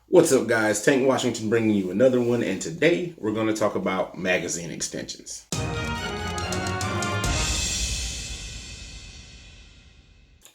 What's up, guys? Tank Washington bringing you another one, and today we're going to talk about magazine extensions.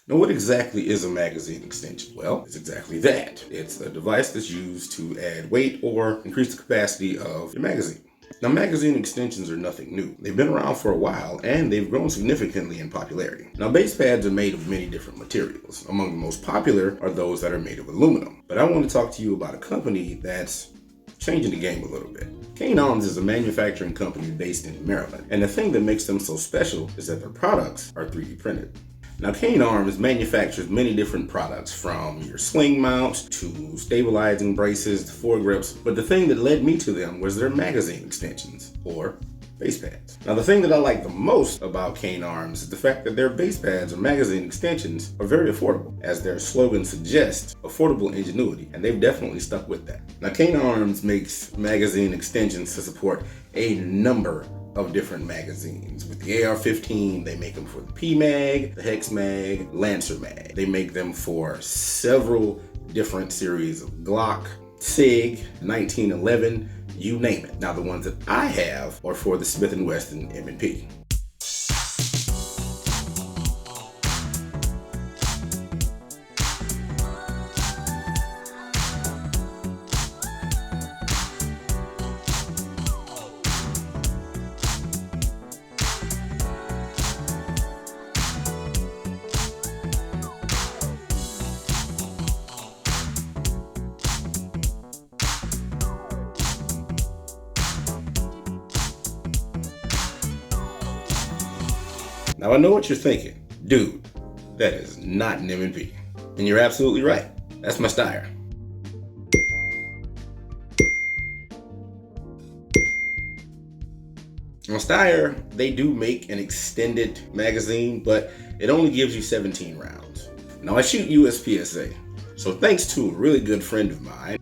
Now, what exactly is a magazine extension? Well, it's exactly that. It's a device that's used to add weight or increase the capacity of your magazine. Now, magazine extensions are nothing new. They've been around for a while, and they've grown significantly in popularity. Now, base pads are made of many different materials. Among the most popular are those that are made of aluminum. But I want to talk to you about a company that's changing the game a little bit. Cain Arms is a manufacturing company based in Maryland, and the thing that makes them so special is that their products are 3D printed. Now, Cain Arms manufactures many different products, from your sling mounts to stabilizing braces to foregrips, but the thing that led me to them was their magazine extensions, or base pads. Now, the thing that I like the most about Cain Arms is the fact that their base pads or magazine extensions are very affordable. As their slogan suggests, affordable ingenuity, and they've definitely stuck with that. Now, Cain Arms makes magazine extensions to support a number of different magazines. With the AR-15, they make them for the P-Mag, the Hex Mag, Lancer Mag. They make them for several different series of Glock, SIG, 1911, you name it. Now, the ones that I have are for the Smith & Wesson M&P. Now, I know what you're thinking. Dude, that is not an M&P. And you're absolutely right. That's my Steyr. On Steyr, they do make an extended magazine, but it only gives you 17 rounds. Now, I shoot USPSA, so thanks to a really good friend of mine,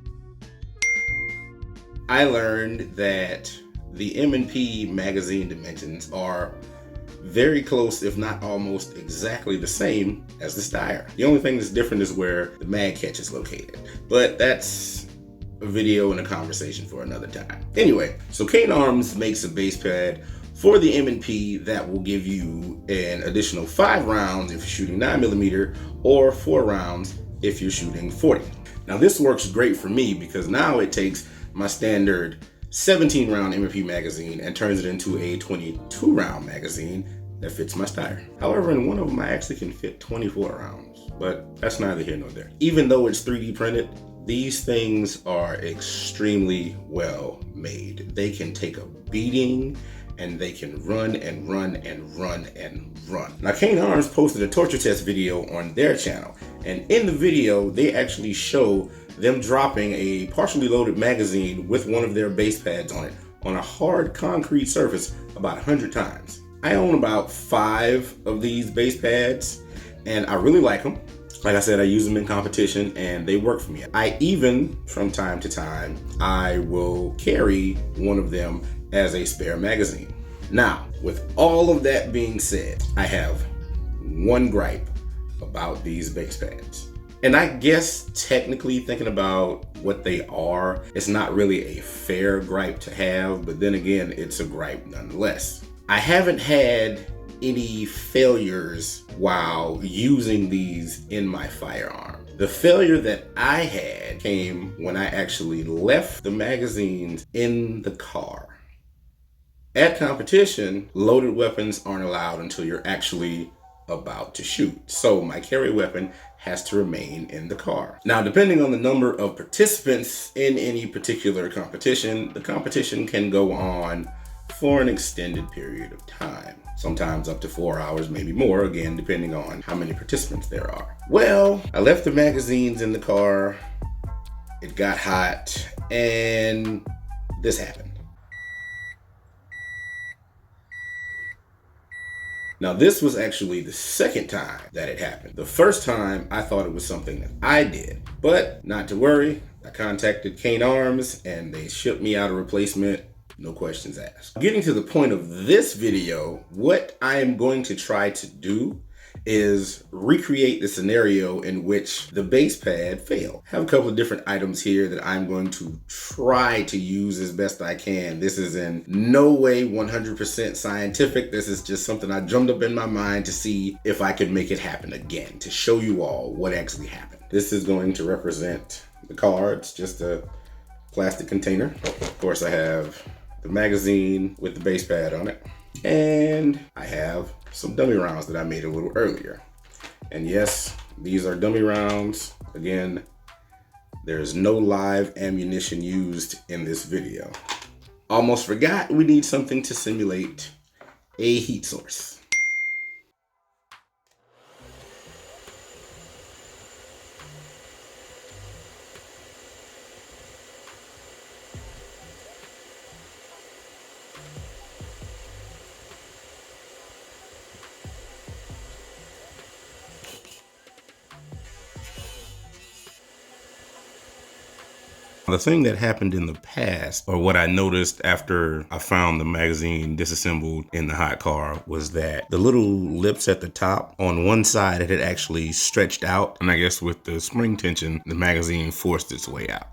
I learned that the M&P magazine dimensions are very close, if not almost exactly the same as the Steyr. The only thing that's different is where the mag catch is located, but that's a video and a conversation for another time. Anyway, so Cain Arms makes a base pad for the M&P that will give you an additional 5 rounds if you're shooting 9mm or 4 rounds if you're shooting 40. Now, this works great for me because now it takes my standard 17 round M&P magazine and turns it into a 22 round magazine that fits my Steyr. However, in one of them I actually can fit 24 rounds, but that's neither here nor there. Even though it's 3D printed, these things are extremely well made. They can take a beating and they can run and run and run and run. Now, Cain Arms posted a torture test video on their channel, and in the video they actually show them dropping a partially loaded magazine with one of their base pads on it on a hard concrete surface about 100 times. I own about 5 of these base pads, and I really like them. Like I said, I use them in competition and they work for me. I even, from time to time, I will carry one of them as a spare magazine. Now, with all of that being said, I have one gripe about these base pads. And I guess technically, thinking about what they are, it's not really a fair gripe to have, but then again, it's a gripe nonetheless. I haven't had any failures while using these in my firearm. The failure that I had came when I actually left the magazines in the car. At competition, loaded weapons aren't allowed until you're actually about to shoot. So my carry weapon has to remain in the car. Now, depending on the number of participants in any particular competition, the competition can go on for an extended period of time. Sometimes up to 4 hours, maybe more, again, depending on how many participants there are. Well, I left the magazines in the car, it got hot, and this happened. Now, this was actually the second time that it happened. The first time, I thought it was something that I did, but not to worry. I contacted Cain Arms and they shipped me out a replacement, no questions asked. Getting to the point of this video, what I am going to try to do is recreate the scenario in which the base pad failed. I have a couple of different items here that I'm going to try to use as best I can. This is in no way 100% scientific. This is just something I drummed up in my mind to see if I could make it happen again, to show you all what actually happened. This is going to represent the cards, just a plastic container. Of course, I have the magazine with the base pad on it. And I have some dummy rounds that I made a little earlier. And yes, these are dummy rounds. Again, there's no live ammunition used in this video. Almost forgot, we need something to simulate a heat source. The thing that happened in the past, or what I noticed after I found the magazine disassembled in the hot car, was that the little lips at the top, on one side it had actually stretched out, and I guess with the spring tension, the magazine forced its way out.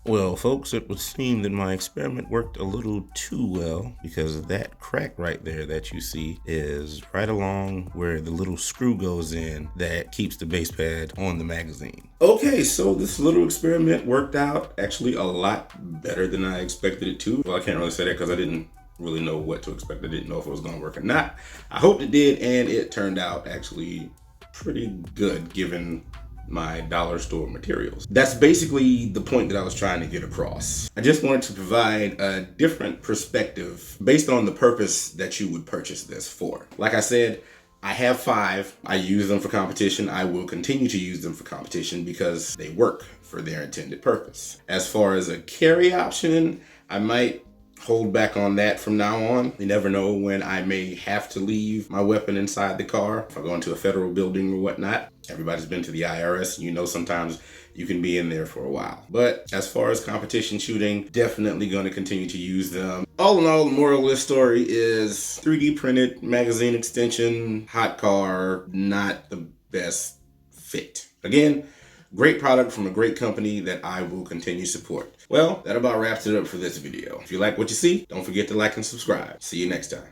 Well, folks, it would seem that my experiment worked a little too well, because that crack right there that you see is right along where the little screw goes in that keeps the base pad on the magazine. Okay, so this little experiment worked out actually a lot better than I expected it to. Well, I can't really say that because I didn't really know what to expect. I didn't know if it was going to work or not. I hoped it did, and it turned out actually pretty good given my dollar store materials. That's basically the point that I was trying to get across. I just wanted to provide a different perspective based on the purpose that you would purchase this for. Like I said, I have 5. I use them for competition. I will continue to use them for competition because they work for their intended purpose. As far as a carry option, I might hold back on that from now on. You never know when I may have to leave my weapon inside the car. If I go into a federal building or whatnot, everybody's been to the IRS, and you know sometimes you can be in there for a while. But as far as competition shooting, definitely going to continue to use them. All in all, the moral of this story is 3D printed magazine extension, hot car, not the best fit. Again, great product from a great company that I will continue to support. Well, that about wraps it up for this video. If you like what you see, don't forget to like and subscribe. See you next time.